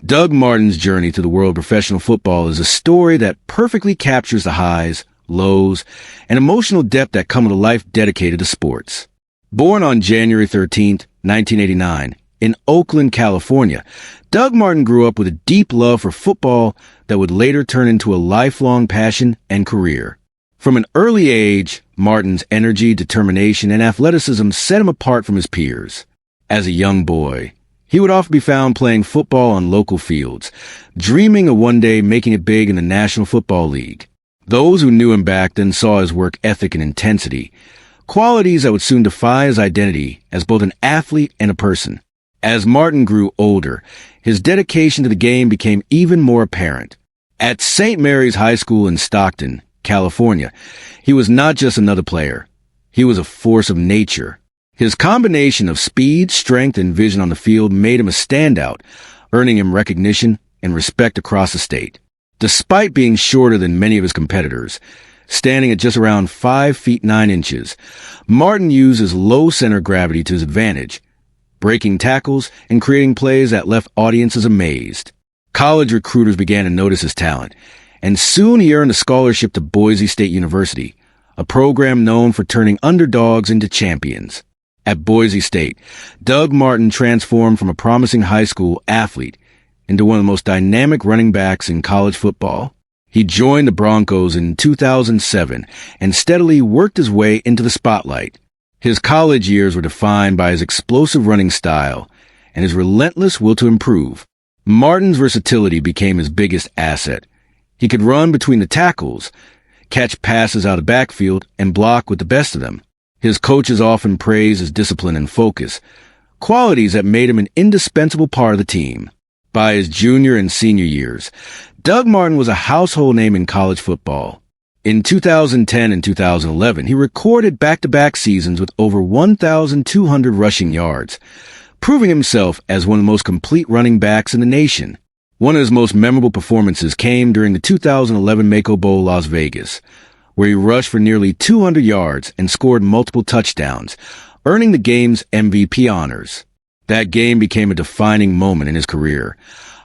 Doug Martin's journey to the world of professional football is a story that perfectly captures the highs, lows, and emotional depth that come with a life dedicated to sports. Born on January 13, 1989, in Oakland, California, Doug Martin grew up with a deep love for football that would later turn into a lifelong passion and career. From an early age, Martin's energy, determination, and athleticism set him apart from his peers. As a young boy, he would often be found playing football on local fields, dreaming of one day making it big in the National Football League. Those who knew him back then saw his work ethic and intensity, qualities that would soon defy his identity as both an athlete and a person. As Martin grew older, his dedication to the game became even more apparent. At St. Mary's High School in Stockton, California, he was not just another player. He was a force of nature. His combination of speed, strength, and vision on the field made him a standout, earning him recognition and respect across the state. Despite being shorter than many of his competitors, standing at just around 5 feet 9 inches, Martin used his low center of gravity to his advantage, breaking tackles and creating plays that left audiences amazed. College recruiters began to notice his talent, and soon he earned a scholarship to Boise State University, a program known for turning underdogs into champions. At Boise State, Doug Martin transformed from a promising high school athlete into one of the most dynamic running backs in college football. He joined the Broncos in 2007 and steadily worked his way into the spotlight. His college years were defined by his explosive running style and his relentless will to improve. Martin's versatility became his biggest asset. He could run between the tackles, catch passes out of the backfield, and block with the best of them. His coaches often praised his discipline and focus, qualities that made him an indispensable part of the team. By his junior and senior years, Doug Martin was a household name in college football. In 2010 and 2011, he recorded back-to-back seasons with over 1,200 rushing yards, proving himself as one of the most complete running backs in the nation. One of his most memorable performances came during the 2011 Mako Bowl, Las Vegas, where he rushed for nearly 200 yards and scored multiple touchdowns, earning the game's MVP honors. That game became a defining moment in his career,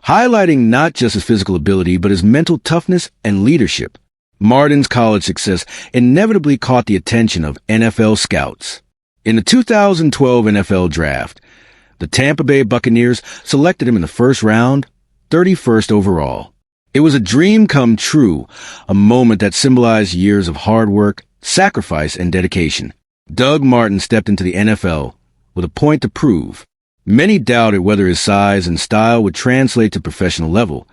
highlighting not just his physical ability but his mental toughness and leadership. Martin's college success inevitably caught the attention of NFL scouts. In the 2012 NFL Draft, the Tampa Bay Buccaneers selected him in the first round, 31st overall. It was a dream come true, a moment that symbolized years of hard work, sacrifice, and dedication. Doug Martin stepped into the NFL with a point to prove. Many doubted whether his size and style would translate to professional level,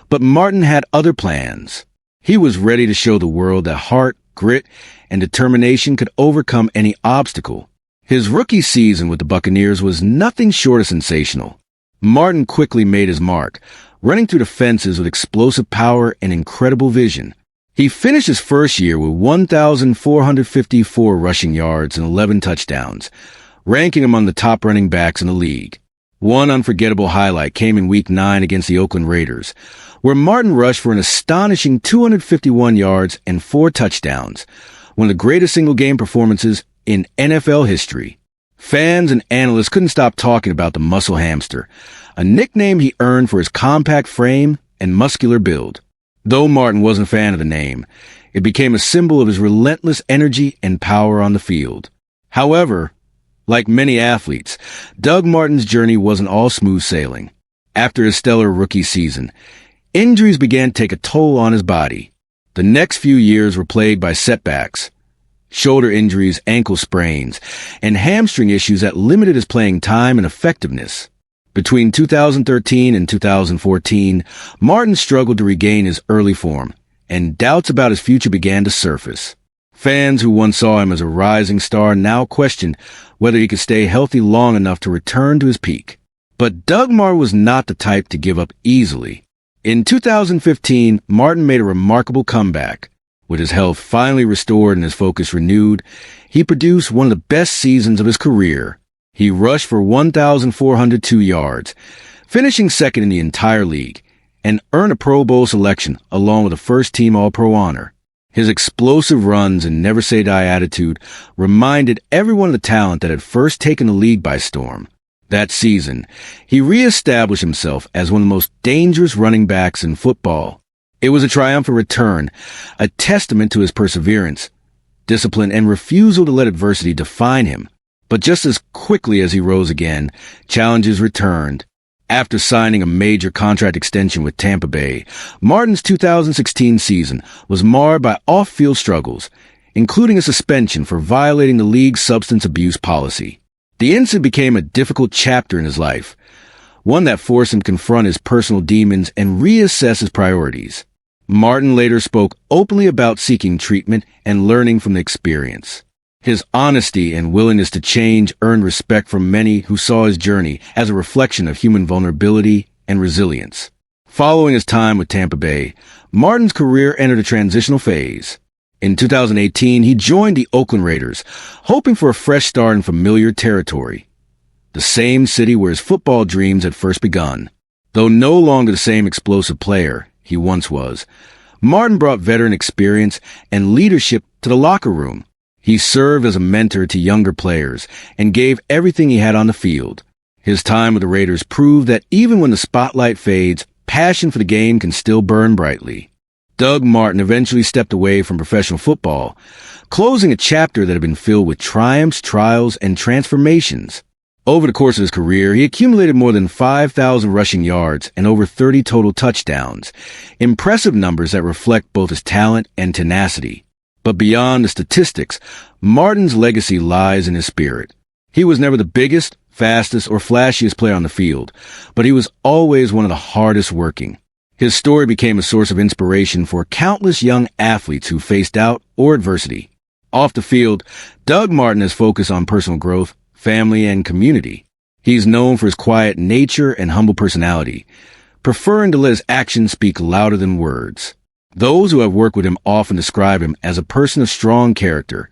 but Martin had other plans. He was ready to show the world that heart, grit, and determination could overcome any obstacle. His rookie season with the Buccaneers was nothing short of sensational. Martin quickly made his mark, running through the fences with explosive power and incredible vision. He finished his first year with 1,454 rushing yards and 11 touchdowns, ranking among the top running backs in the league. One unforgettable highlight came in Week 9 against the Oakland Raiders, where Martin rushed for an astonishing 251 yards and 4 touchdowns, one of the greatest single-game performances in NFL history. Fans and analysts couldn't stop talking about the muscle hamster, a nickname he earned for his compact frame and muscular build. Though Martin wasn't a fan of the name, it became a symbol of his relentless energy and power on the field. However, like many athletes, Doug Martin's journey wasn't all smooth sailing. After his stellar rookie season, injuries began to take a toll on his body. The next few years were plagued by setbacks, shoulder injuries, ankle sprains, and hamstring issues that limited his playing time and effectiveness. Between 2013 and 2014, Martin struggled to regain his early form, and doubts about his future began to surface. Fans who once saw him as a rising star now questioned whether he could stay healthy long enough to return to his peak. But Doug Martin was not the type to give up easily. In 2015, Martin made a remarkable comeback. With his health finally restored and his focus renewed, he produced one of the best seasons of his career. He rushed for 1,402 yards, finishing second in the entire league, and earned a Pro Bowl selection along with a first-team All-Pro honor. His explosive runs and never-say-die attitude reminded everyone of the talent that had first taken the league by storm. That season, he reestablished himself as one of the most dangerous running backs in football. It was a triumphant return, a testament to his perseverance, discipline, and refusal to let adversity define him. But just as quickly as he rose again, challenges returned. After signing a major contract extension with Tampa Bay, Martin's 2016 season was marred by off-field struggles, including a suspension for violating the league's substance abuse policy. The incident became a difficult chapter in his life, one that forced him to confront his personal demons and reassess his priorities. Martin later spoke openly about seeking treatment and learning from the experience. His honesty and willingness to change earned respect from many who saw his journey as a reflection of human vulnerability and resilience. Following his time with Tampa Bay, Martin's career entered a transitional phase. In 2018, he joined the Oakland Raiders, hoping for a fresh start in familiar territory, the same city where his football dreams had first begun. Though no longer the same explosive player he once was, Martin brought veteran experience and leadership to the locker room. He served as a mentor to younger players and gave everything he had on the field. His time with the Raiders proved that even when the spotlight fades, passion for the game can still burn brightly. Doug Martin eventually stepped away from professional football, closing a chapter that had been filled with triumphs, trials, and transformations. Over the course of his career, he accumulated more than 5,000 rushing yards and over 30 total touchdowns, impressive numbers that reflect both his talent and tenacity. But beyond the statistics, Martin's legacy lies in his spirit. He was never the biggest, fastest, or flashiest player on the field, but he was always one of the hardest working. His story became a source of inspiration for countless young athletes who faced doubt or adversity. Off the field, Doug Martin has focused on personal growth, family, and community. He's known for his quiet nature and humble personality, preferring to let his actions speak louder than words. Those who have worked with him often describe him as a person of strong character,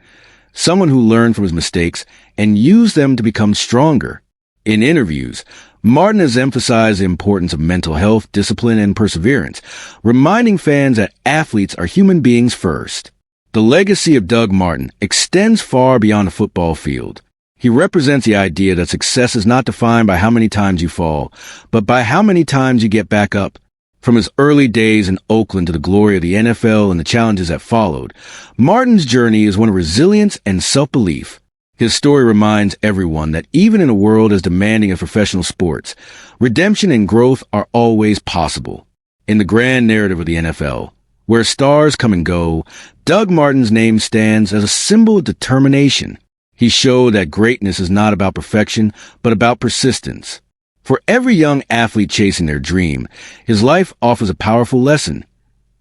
someone who learned from his mistakes and used them to become stronger. In interviews, Martin has emphasized the importance of mental health, discipline, and perseverance, reminding fans that athletes are human beings first. The legacy of Doug Martin extends far beyond the football field. He represents the idea that success is not defined by how many times you fall, but by how many times you get back up. From his early days in Oakland to the glory of the NFL and the challenges that followed, Martin's journey is one of resilience and self-belief. His story reminds everyone that even in a world as demanding as professional sports, redemption and growth are always possible. In the grand narrative of the NFL, where stars come and go, Doug Martin's name stands as a symbol of determination. He showed that greatness is not about perfection, but about persistence. For every young athlete chasing their dream, his life offers a powerful lesson.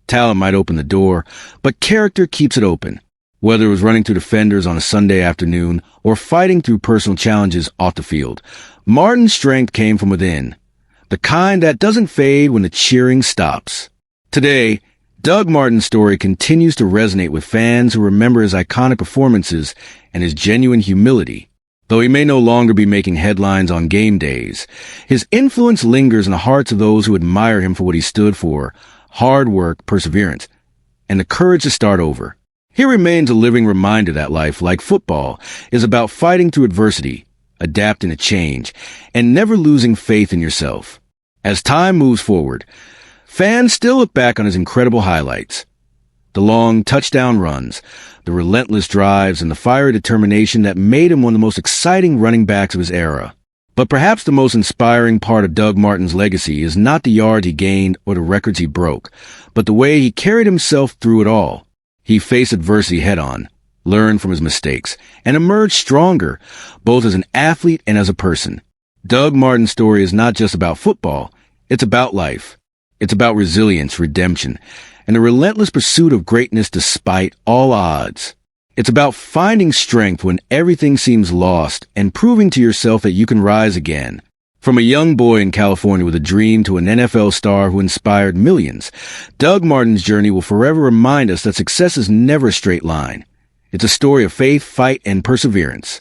Talent might open the door, but character keeps it open. Whether it was running through defenders on a Sunday afternoon or fighting through personal challenges off the field, Martin's strength came from within, the kind that doesn't fade when the cheering stops. Today, Doug Martin's story continues to resonate with fans who remember his iconic performances and his genuine humility. Though he may no longer be making headlines on game days, his influence lingers in the hearts of those who admire him for what he stood for: hard work, perseverance, and the courage to start over. He remains a living reminder that life, like football, is about fighting through adversity, adapting to change, and never losing faith in yourself. As time moves forward, fans still look back on his incredible highlights: the long touchdown runs, the relentless drives, and the fiery determination that made him one of the most exciting running backs of his era. But perhaps the most inspiring part of Doug Martin's legacy is not the yards he gained or the records he broke, but the way he carried himself through it all. He faced adversity head-on, learned from his mistakes, and emerged stronger, both as an athlete and as a person. Doug Martin's story is not just about football, it's about life. It's about resilience, redemption, and the relentless pursuit of greatness despite all odds. It's about finding strength when everything seems lost and proving to yourself that you can rise again. From a young boy in California with a dream to an NFL star who inspired millions, Doug Martin's journey will forever remind us that success is never a straight line. It's a story of faith, fight, and perseverance.